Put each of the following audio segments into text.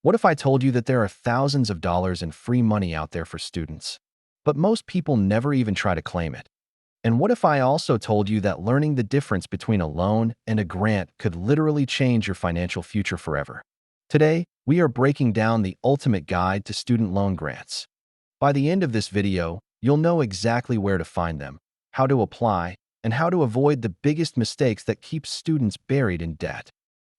What if I told you that there are thousands of dollars in free money out there for students, but most people never even try to claim it? And what if I also told you that learning the difference between a loan and a grant could literally change your financial future forever? Today, we are breaking down the ultimate guide to student loan grants. By the end of this video, you'll know exactly where to find them, how to apply, and how to avoid the biggest mistakes that keep students buried in debt.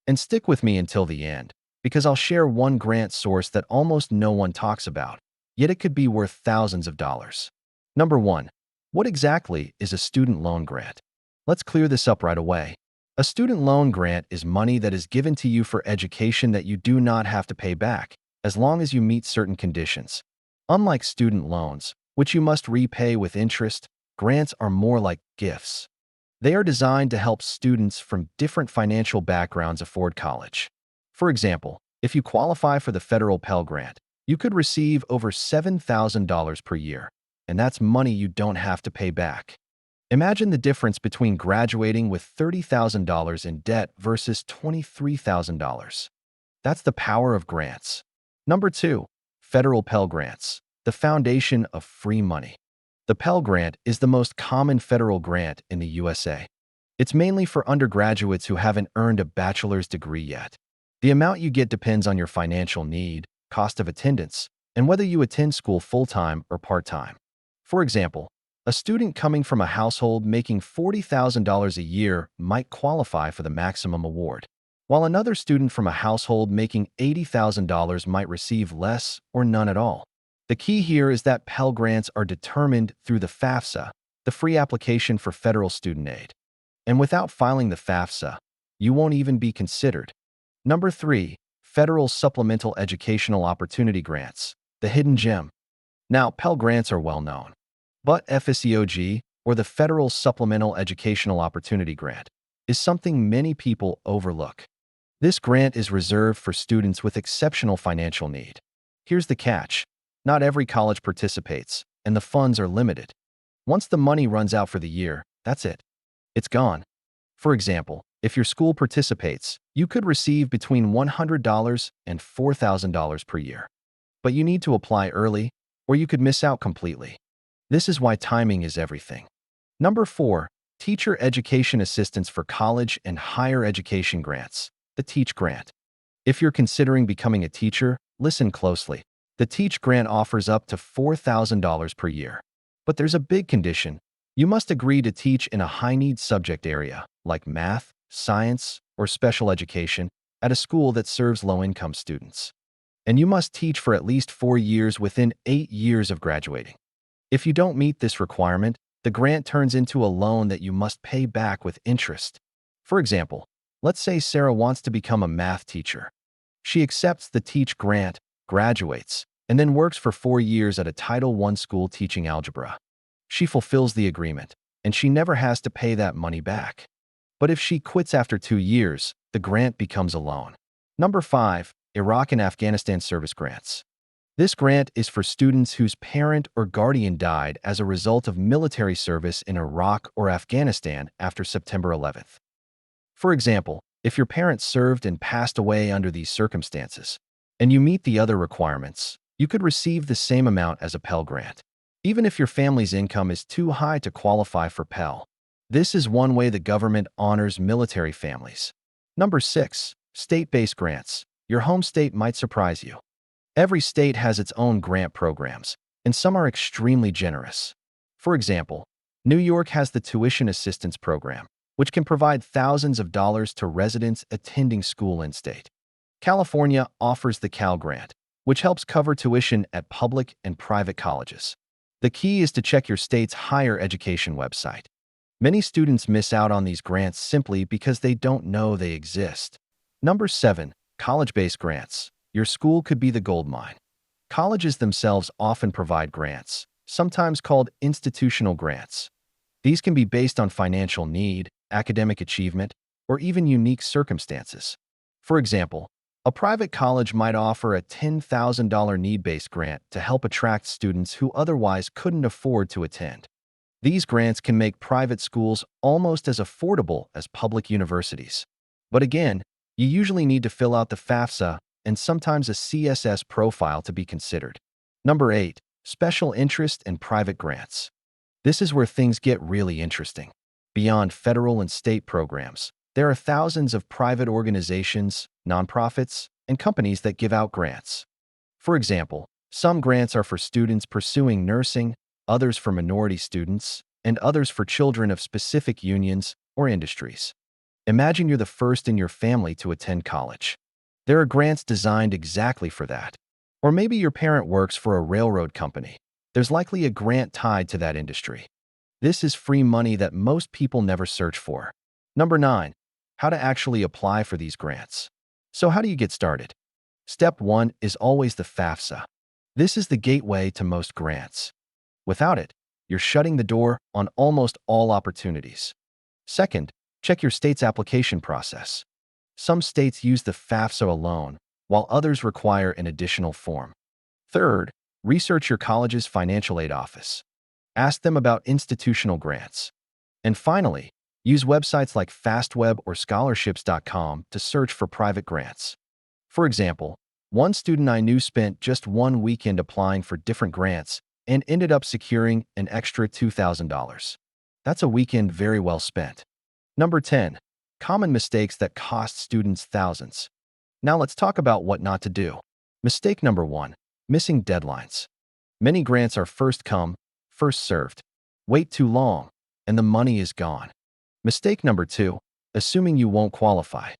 And stick with me until the end, because I'll share one grant source that almost no one talks about, yet it could be worth thousands of dollars. Number 1. What exactly is a student loan grant? Let's clear this up right away. A student loan grant is money that is given to you for education that you do not have to pay back, as long as you meet certain conditions. Unlike student loans, which you must repay with interest, grants are more like gifts. They are designed to help students from different financial backgrounds afford college. For example, if you qualify for the federal Pell Grant, you could receive over $7,000 per year, and that's money you don't have to pay back. Imagine the difference between graduating with $30,000 in debt versus $23,000. That's the power of grants. Number 2. Federal Pell Grants, the foundation of free money. The Pell Grant is the most common federal grant in the USA. It's mainly for undergraduates who haven't earned a bachelor's degree yet. The amount you get depends on your financial need, cost of attendance, and whether you attend school full-time or part-time. For example, a student coming from a household making $40,000 a year might qualify for the maximum award, while another student from a household making $80,000 might receive less or none at all. The key here is that Pell Grants are determined through the FAFSA, the free application for federal student aid. And without filing the FAFSA, you won't even be considered. Number 3. Federal Supplemental Educational Opportunity Grants, the hidden gem. Now, Pell Grants are well known, but FSEOG, or the Federal Supplemental Educational Opportunity Grant, is something many people overlook. This grant is reserved for students with exceptional financial need. Here's the catch. Not every college participates, and the funds are limited. Once the money runs out for the year, that's it. It's gone. For example, if your school participates, you could receive between $100 and $4,000 per year. But you need to apply early, or you could miss out completely. This is why timing is everything. Number 4. Teacher Education Assistance for College and Higher Education Grants, the TEACH Grant. If you're considering becoming a teacher, listen closely. The TEACH Grant offers up to $4,000 per year. But there's a big condition. You must agree to teach in a high-need subject area, like math, science, or special education, at a school that serves low-income students. And you must teach for at least 4 years within 8 years of graduating. If you don't meet this requirement, the grant turns into a loan that you must pay back with interest. For example, let's say Sarah wants to become a math teacher. She accepts the TEACH Grant, graduates, and then works for 4 years at a Title I school teaching algebra. She fulfills the agreement, and she never has to pay that money back. But if she quits after 2 years, the grant becomes a loan. Number 5. Iraq and Afghanistan Service Grants. This grant is for students whose parent or guardian died as a result of military service in Iraq or Afghanistan after September 11th. For example, if your parents served and passed away under these circumstances, and you meet the other requirements, you could receive the same amount as a Pell Grant, even if your family's income is too high to qualify for Pell. This is one way the government honors military families. Number 6. State-based grants. Your home state might surprise you. Every state has its own grant programs, and some are extremely generous. For example, New York has the Tuition Assistance Program, which can provide thousands of dollars to residents attending school in-state. California offers the Cal Grant, which helps cover tuition at public and private colleges. The key is to check your state's higher education website. Many students miss out on these grants simply because they don't know they exist. Number 7. College-based grants. Your school could be the gold mine. Colleges themselves often provide grants, sometimes called institutional grants. These can be based on financial need, academic achievement, or even unique circumstances. For example, a private college might offer a $10,000 need-based grant to help attract students who otherwise couldn't afford to attend. These grants can make private schools almost as affordable as public universities. But again, you usually need to fill out the FAFSA and sometimes a CSS profile to be considered. Number 8. Special interest and private grants. This is where things get really interesting. Beyond federal and state programs, there are thousands of private organizations, nonprofits, and companies that give out grants. For example, some grants are for students pursuing nursing, others for minority students, and others for children of specific unions or industries. Imagine you're the first in your family to attend college. There are grants designed exactly for that. Or maybe your parent works for a railroad company. There's likely a grant tied to that industry. This is free money that most people never search for. Number 9. How to actually apply for these grants. So how do you get started? Step 1 is always the FAFSA. This is the gateway to most grants. Without it, you're shutting the door on almost all opportunities. Second, check your state's application process. Some states use the FAFSA alone, while others require an additional form. Third, research your college's financial aid office. Ask them about institutional grants. And finally, use websites like FastWeb or scholarships.com to search for private grants. For example, one student I knew spent just one weekend applying for different grants and ended up securing an extra $2,000. That's a weekend very well spent. Number 10. Common mistakes that cost students thousands. Now let's talk about what not to do. Mistake number 1. Missing deadlines. Many grants are first come, first served. Wait too long, and the money is gone. Mistake number 2. Assuming you won't qualify.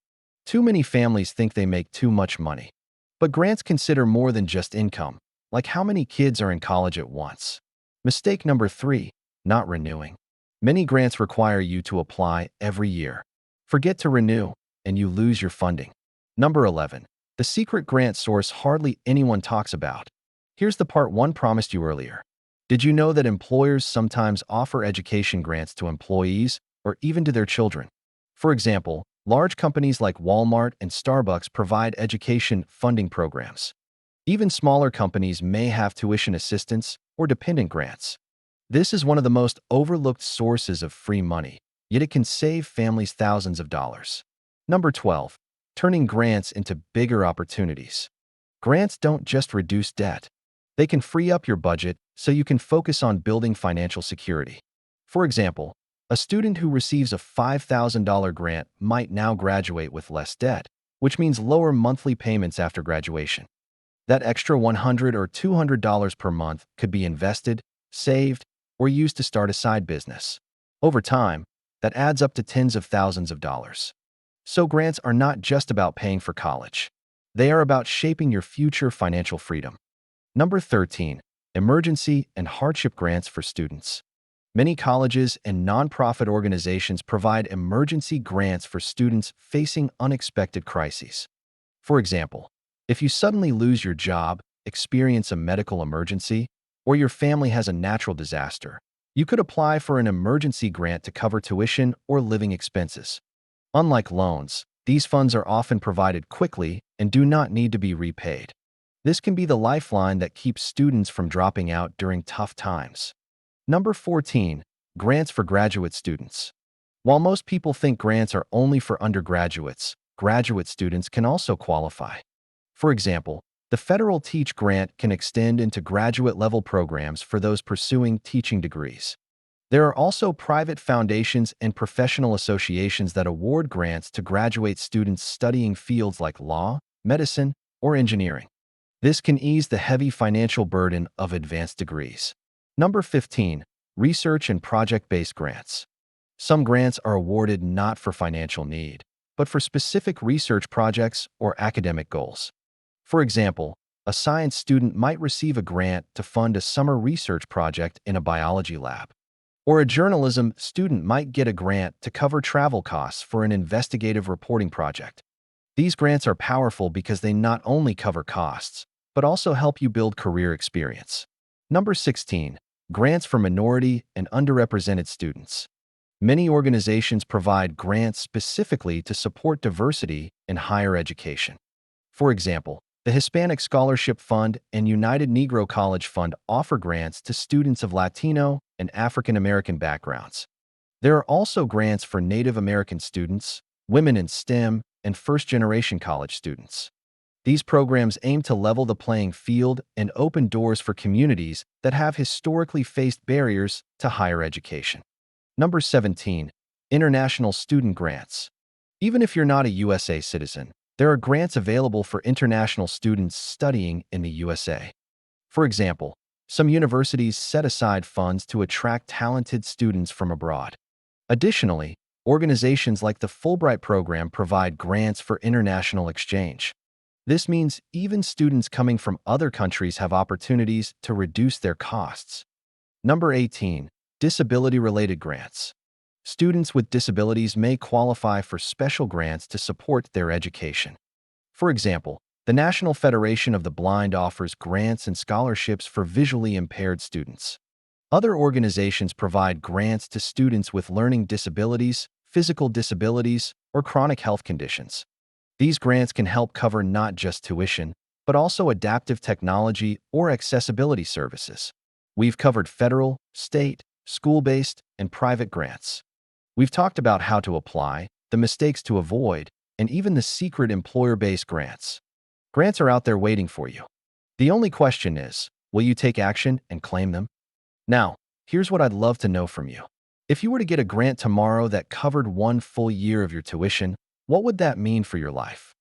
Too many families think they make too much money. But grants consider more than just income, like how many kids are in college at once. Mistake number 3. Not renewing. Many grants require you to apply every year. Forget to renew, and you lose your funding. Number 11. The secret grant source hardly anyone talks about. Here's the part one promised you earlier. Did you know that employers sometimes offer education grants to employees or even to their children? For example, large companies like Walmart and Starbucks provide education funding programs. Even smaller companies may have tuition assistance or dependent grants. This is one of the most overlooked sources of free money, yet it can save families thousands of dollars. Number 12. Turning grants into bigger opportunities. Grants don't just reduce debt. They can free up your budget so you can focus on building financial security. For example, a student who receives a $5,000 grant might now graduate with less debt, which means lower monthly payments after graduation. That extra $100 or $200 per month could be invested, saved, or used to start a side business. Over time, that adds up to tens of thousands of dollars. So grants are not just about paying for college. They are about shaping your future financial freedom. Number 13. Emergency and hardship grants for students. Many colleges and nonprofit organizations provide emergency grants for students facing unexpected crises. For example, if you suddenly lose your job, experience a medical emergency, or your family has a natural disaster, you could apply for an emergency grant to cover tuition or living expenses. Unlike loans, these funds are often provided quickly and do not need to be repaid. This can be the lifeline that keeps students from dropping out during tough times. Number 14. Grants for graduate students. While most people think grants are only for undergraduates, graduate students can also qualify. For example, the federal Teach Grant can extend into graduate-level programs for those pursuing teaching degrees. There are also private foundations and professional associations that award grants to graduate students studying fields like law, medicine, or engineering. This can ease the heavy financial burden of advanced degrees. Number 15. Research and project-based grants. Some grants are awarded not for financial need, but for specific research projects or academic goals. For example, a science student might receive a grant to fund a summer research project in a biology lab. Or a journalism student might get a grant to cover travel costs for an investigative reporting project. These grants are powerful because they not only cover costs, but also help you build career experience. Number 16. Grants for minority and underrepresented students. Many organizations provide grants specifically to support diversity in higher education. For example, the Hispanic Scholarship Fund and United Negro College Fund offer grants to students of Latino and African American backgrounds. There are also grants for Native American students, women in STEM, and first-generation college students. These programs aim to level the playing field and open doors for communities that have historically faced barriers to higher education. Number 17. International student grants. Even if you're not a USA citizen, there are grants available for international students studying in the USA. For example, some universities set aside funds to attract talented students from abroad. Additionally, organizations like the Fulbright program provide grants for international exchange. This means even students coming from other countries have opportunities to reduce their costs. Number 18. Disability-related grants. Students with disabilities may qualify for special grants to support their education. For example, the National Federation of the Blind offers grants and scholarships for visually impaired students. Other organizations provide grants to students with learning disabilities, physical disabilities, or chronic health conditions. These grants can help cover not just tuition, but also adaptive technology or accessibility services. We've covered federal, state, school-based, and private grants. We've talked about how to apply, the mistakes to avoid, and even the secret employer-based grants. Grants are out there waiting for you. The only question is, will you take action and claim them? Now, here's what I'd love to know from you. If you were to get a grant tomorrow that covered one full year of your tuition, what would that mean for your life?